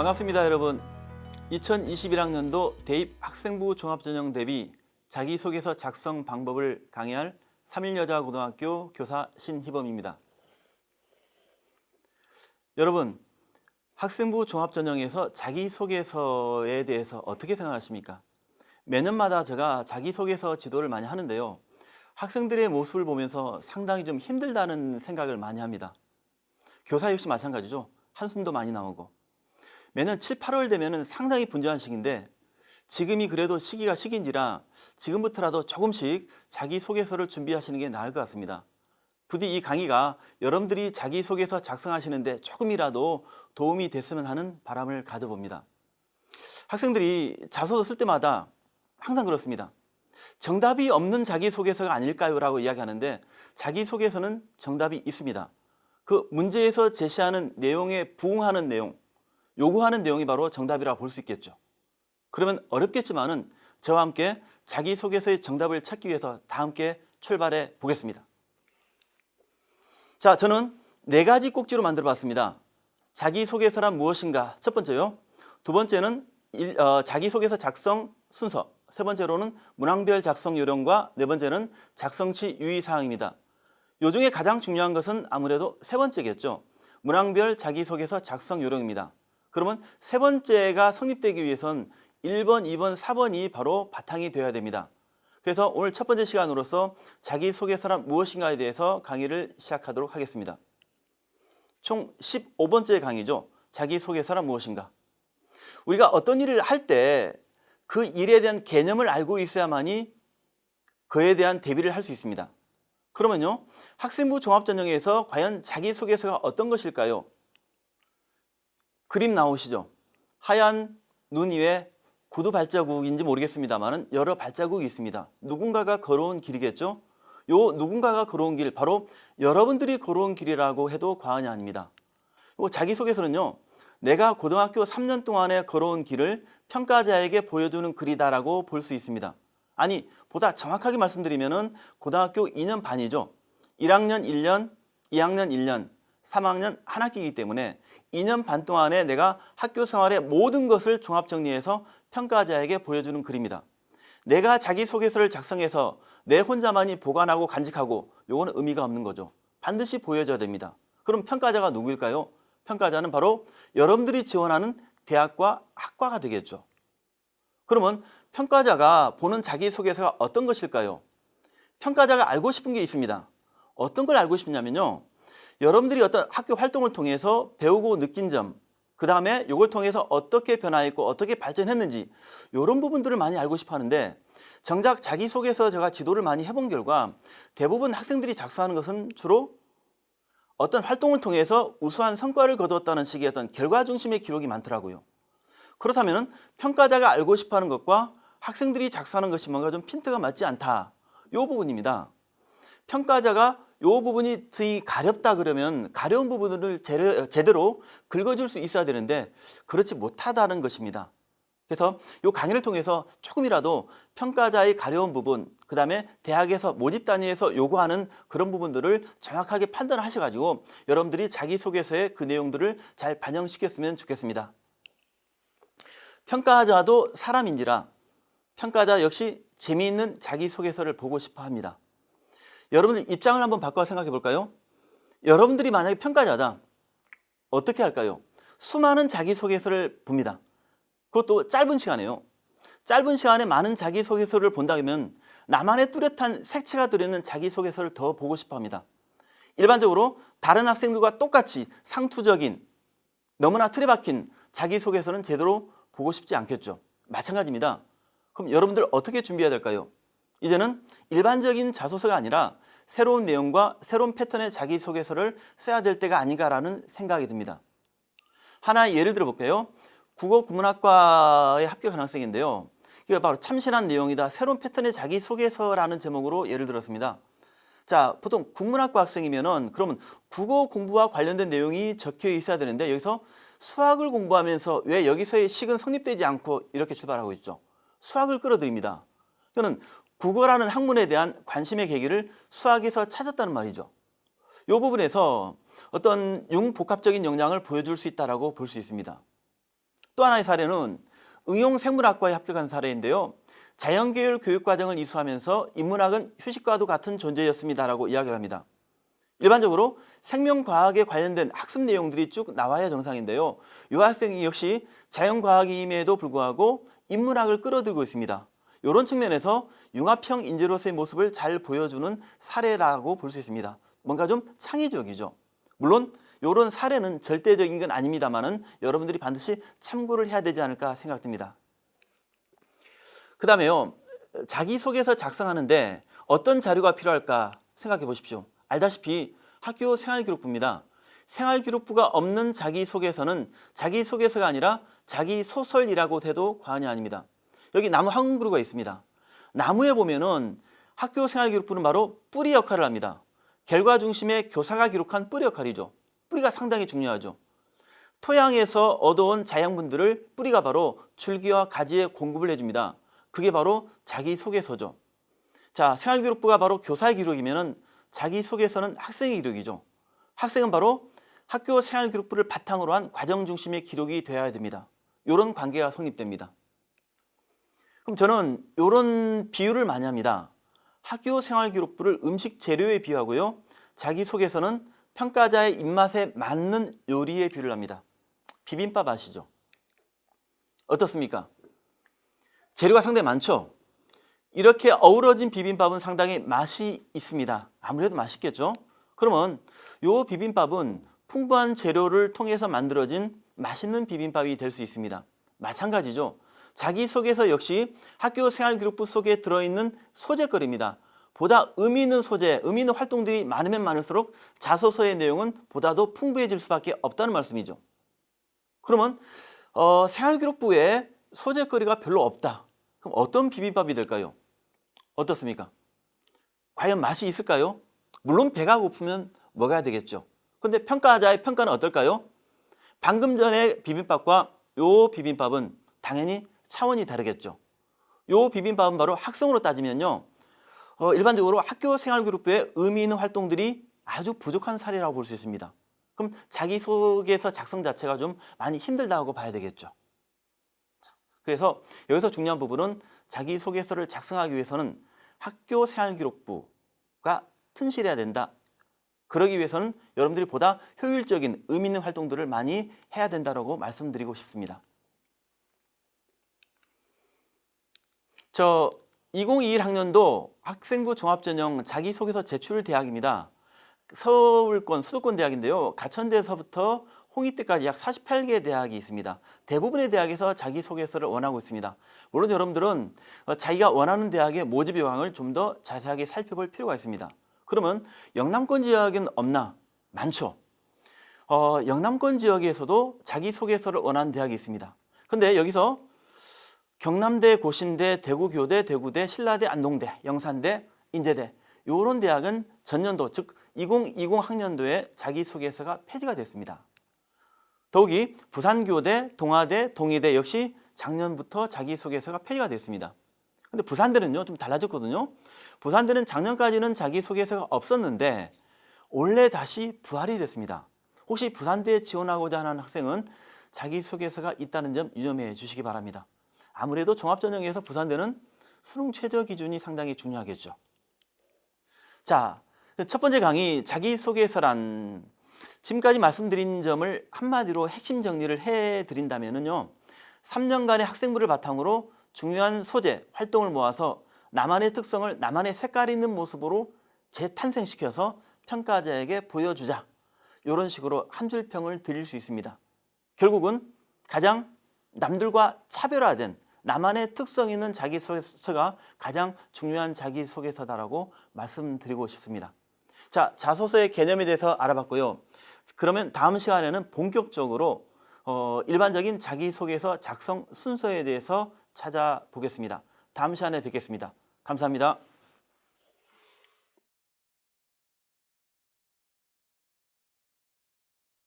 반갑습니다, 여러분. 2021학년도 대입 학생부 종합전형 대비 자기소개서 작성 방법을 강의할 삼일여자고등학교 교사 신희범입니다. 여러분, 학생부 종합전형에서 자기소개서에 대해서 어떻게 생각하십니까? 매년마다 제가 자기소개서 지도를 많이 하는데요. 학생들의 모습을 보면서 상당히 좀 힘들다는 생각을 많이 합니다. 교사 역시 마찬가지죠. 한숨도 많이 나오고. 매년 7, 8월 되면 상당히 분주한 시기인데 지금이 그래도 시기가 시기인지라 지금부터라도 조금씩 자기소개서를 준비하시는 게 나을 것 같습니다. 부디 이 강의가 여러분들이 자기소개서 작성하시는데 조금이라도 도움이 됐으면 하는 바람을 가져봅니다. 학생들이 자소서 쓸 때마다 항상 그렇습니다. 정답이 없는 자기소개서가 아닐까요? 라고 이야기하는데 자기소개서는 정답이 있습니다. 그 문제에서 제시하는 내용에 부응하는 내용, 요구하는 내용이 바로 정답이라고 볼 수 있겠죠. 그러면 어렵겠지만은 저와 함께 자기소개서의 정답을 찾기 위해서 다 함께 출발해 보겠습니다. 자, 저는 4가지 꼭지로 만들어 봤습니다. 자기소개서란 무엇인가? 첫 번째요. 두 번째는 자기소개서 작성 순서. 세 번째로는 문항별 작성 요령과 네 번째는 작성 시 유의사항입니다. 요 중에 가장 중요한 것은 아무래도 세 번째겠죠. 문항별 자기소개서 작성 요령입니다. 그러면 세 번째가 성립되기 위해선 1번, 2번, 4번이 바로 바탕이 되어야 됩니다. 그래서 오늘 첫 번째 시간으로서 자기소개서란 무엇인가에 대해서 강의를 시작하도록 하겠습니다. 총 15번째 강의죠. 자기소개서란 무엇인가? 우리가 어떤 일을 할 때 그 일에 대한 개념을 알고 있어야만이 그에 대한 대비를 할 수 있습니다. 그러면요, 학생부 종합전형에서 과연 자기소개서가 어떤 것일까요? 그림 나오시죠? 하얀 눈 위에 구두 발자국인지 모르겠습니다만 여러 발자국이 있습니다. 누군가가 걸어온 길이겠죠? 요 누군가가 걸어온 길, 바로 여러분들이 걸어온 길이라고 해도 과언이 아닙니다. 요 자기소개서는요, 내가 고등학교 3년 동안에 걸어온 길을 평가자에게 보여주는 글이다라고 볼 수 있습니다. 아니, 보다 정확하게 말씀드리면은 고등학교 2년 반이죠. 1학년 1년, 2학년 1년, 3학년 한 학기이기 때문에 2년 반 동안에 내가 학교 생활의 모든 것을 종합정리해서 평가자에게 보여주는 글입니다. 내가 자기소개서를 작성해서 내 혼자만이 보관하고 간직하고 요거는 의미가 없는 거죠. 반드시 보여줘야 됩니다. 그럼 평가자가 누구일까요? 평가자는 바로 여러분들이 지원하는 대학과 학과가 되겠죠. 그러면 평가자가 보는 자기소개서가 어떤 것일까요? 평가자가 알고 싶은 게 있습니다. 어떤 걸 알고 싶냐면요, 여러분들이 어떤 학교 활동을 통해서 배우고 느낀 점, 그 다음에 이걸 통해서 어떻게 변화했고 어떻게 발전했는지 이런 부분들을 많이 알고 싶어 하는데, 정작 자기소개서 제가 지도를 많이 해본 결과 대부분 학생들이 작성하는 것은 주로 어떤 활동을 통해서 우수한 성과를 거두었다는 식의 어떤 결과 중심의 기록이 많더라고요. 그렇다면 평가자가 알고 싶어 하는 것과 학생들이 작성하는 것이 뭔가 좀 핀트가 맞지 않다, 이 부분입니다. 평가자가 이 부분이 등이 가렵다 그러면 가려운 부분을 제대로 긁어줄 수 있어야 되는데 그렇지 못하다는 것입니다. 그래서 이 강의를 통해서 조금이라도 평가자의 가려운 부분, 그 다음에 대학에서 모집 단위에서 요구하는 그런 부분들을 정확하게 판단하셔가지고 여러분들이 자기소개서에 그 내용들을 잘 반영시켰으면 좋겠습니다. 평가자도 사람인지라 평가자 역시 재미있는 자기소개서를 보고 싶어 합니다. 여러분들 입장을 한번 바꿔 생각해 볼까요? 여러분들이 만약에 평가자다, 어떻게 할까요? 수많은 자기소개서를 봅니다. 그것도 짧은 시간에요. 짧은 시간에 많은 자기소개서를 본다면 나만의 뚜렷한 색채가 들어있는 자기소개서를 더 보고 싶어 합니다. 일반적으로 다른 학생들과 똑같이 상투적인, 너무나 틀에 박힌 자기소개서는 제대로 보고 싶지 않겠죠. 마찬가지입니다. 그럼 여러분들 어떻게 준비해야 될까요? 이제는 일반적인 자소서가 아니라 새로운 내용과 새로운 패턴의 자기소개서를 써야 될 때가 아닌가라는 생각이 듭니다. 하나의 예를 들어볼게요. 국어국문학과에 합격한 학생인데요. 이게 바로 참신한 내용이다, 새로운 패턴의 자기소개서라는 제목으로 예를 들었습니다. 자, 보통 국문학과 학생이면은 그러면 국어 공부와 관련된 내용이 적혀 있어야 되는데 여기서 수학을 공부하면서 왜 여기서의 식은 성립되지 않고 이렇게 출발하고 있죠. 수학을 끌어들입니다. 저는 국어라는 학문에 대한 관심의 계기를 수학에서 찾았다는 말이죠. 이 부분에서 어떤 융복합적인 역량을 보여줄 수 있다고 볼 수 있습니다. 또 하나의 사례는 응용생물학과에 합격한 사례인데요. 자연계열 교육과정을 이수하면서 인문학은 휴식과도 같은 존재였습니다라고 이야기를 합니다. 일반적으로 생명과학에 관련된 학습 내용들이 쭉 나와야 정상인데요. 이 학생이 역시 자연과학임에도 불구하고 인문학을 끌어들고 있습니다. 이런 측면에서 융합형 인재로서의 모습을 잘 보여주는 사례라고 볼 수 있습니다. 뭔가 좀 창의적이죠. 물론 이런 사례는 절대적인 건 아닙니다만은 여러분들이 반드시 참고를 해야 되지 않을까 생각됩니다. 그 다음에요. 자기소개서 작성하는데 어떤 자료가 필요할까 생각해 보십시오. 알다시피 학교 생활기록부입니다. 생활기록부가 없는 자기소개서는 자기소개서가 아니라 자기소설이라고 해도 과언이 아닙니다. 여기 나무 한 그루가 있습니다. 나무에 보면은 학교 생활기록부는 바로 뿌리 역할을 합니다. 결과 중심의 교사가 기록한 뿌리 역할이죠. 뿌리가 상당히 중요하죠. 토양에서 얻어온 자양분들을 뿌리가 바로 줄기와 가지에 공급을 해줍니다. 그게 바로 자기소개서죠. 자, 생활기록부가 바로 교사의 기록이면은 자기소개서는 학생의 기록이죠. 학생은 바로 학교 생활기록부를 바탕으로 한 과정 중심의 기록이 되어야 됩니다. 이런 관계가 성립됩니다. 그럼 저는 이런 비유를 많이 합니다. 학교 생활기록부를 음식 재료에 비유하고요. 자기소개서는 평가자의 입맛에 맞는 요리에 비유를 합니다. 비빔밥 아시죠? 어떻습니까? 재료가 상당히 많죠? 이렇게 어우러진 비빔밥은 상당히 맛이 있습니다. 아무래도 맛있겠죠? 그러면 이 비빔밥은 풍부한 재료를 통해서 만들어진 맛있는 비빔밥이 될 수 있습니다. 마찬가지죠. 자기소개서 역시 학교 생활기록부 속에 들어있는 소재거리입니다. 보다 의미 있는 소재, 의미 있는 활동들이 많으면 많을수록 자소서의 내용은 보다도 풍부해질 수밖에 없다는 말씀이죠. 그러면 생활기록부에 소재거리가 별로 없다. 그럼 어떤 비빔밥이 될까요? 어떻습니까? 과연 맛이 있을까요? 물론 배가 고프면 먹어야 되겠죠. 근데 평가자의 평가는 어떨까요? 방금 전에 비빔밥과 요 비빔밥은 당연히 차원이 다르겠죠. 요 비빔밥은 바로 학생으로 따지면요. 일반적으로 학교 생활그룹의 의미 있는 활동들이 아주 부족한 사례라고 볼 수 있습니다. 그럼 자기소개서 작성 자체가 좀 많이 힘들다고 봐야 되겠죠. 그래서 여기서 중요한 부분은 자기소개서를 작성하기 위해서는 학교 생활기록부가 튼실해야 된다. 그러기 위해서는 여러분들이 보다 효율적인 의미 있는 활동들을 많이 해야 된다고 말씀드리고 싶습니다. 2021 학년도 학생부 종합전형 자기소개서 제출 대학입니다. 서울권 수도권 대학인데요. 가천대에서부터 홍익대까지 약 48개 대학이 있습니다. 대부분의 대학에서 자기소개서를 원하고 있습니다. 물론 여러분들은 자기가 원하는 대학의 모집 요항을 좀 더 자세하게 살펴볼 필요가 있습니다. 그러면 영남권 지역은 없나? 많죠. 영남권 지역에서도 자기소개서를 원하는 대학이 있습니다. 근데 여기서 경남대, 고신대, 대구교대, 대구대, 신라대, 안동대, 영산대, 인제대 이런 대학은 전년도 즉 2020 학년도에 자기소개서가 폐지가 됐습니다. 더욱이 부산교대, 동아대, 동의대 역시 작년부터 자기소개서가 폐지가 됐습니다. 근데 부산대는요 좀 달라졌거든요. 부산대는 작년까지는 자기소개서가 없었는데 올해 다시 부활이 됐습니다. 혹시 부산대에 지원하고자 하는 학생은 자기소개서가 있다는 점 유념해 주시기 바랍니다. 아무래도 종합전형에서 부산대는 수능 최저 기준이 상당히 중요하겠죠. 자, 첫 번째 강의 자기소개서란 지금까지 말씀드린 점을 한마디로 핵심 정리를 해드린다면요. 3년간의 학생부를 바탕으로 중요한 소재, 활동을 모아서 나만의 특성을 나만의 색깔 있는 모습으로 재탄생시켜서 평가자에게 보여주자. 이런 식으로 한 줄 평을 드릴 수 있습니다. 결국은 가장 남들과 차별화된 나만의 특성 있는 자기소개서가 가장 중요한 자기소개서다라고 말씀드리고 싶습니다. 자, 자소서의 개념에 대해서 알아봤고요. 그러면 다음 시간에는 본격적으로 일반적인 자기소개서 작성 순서에 대해서 찾아보겠습니다. 다음 시간에 뵙겠습니다. 감사합니다.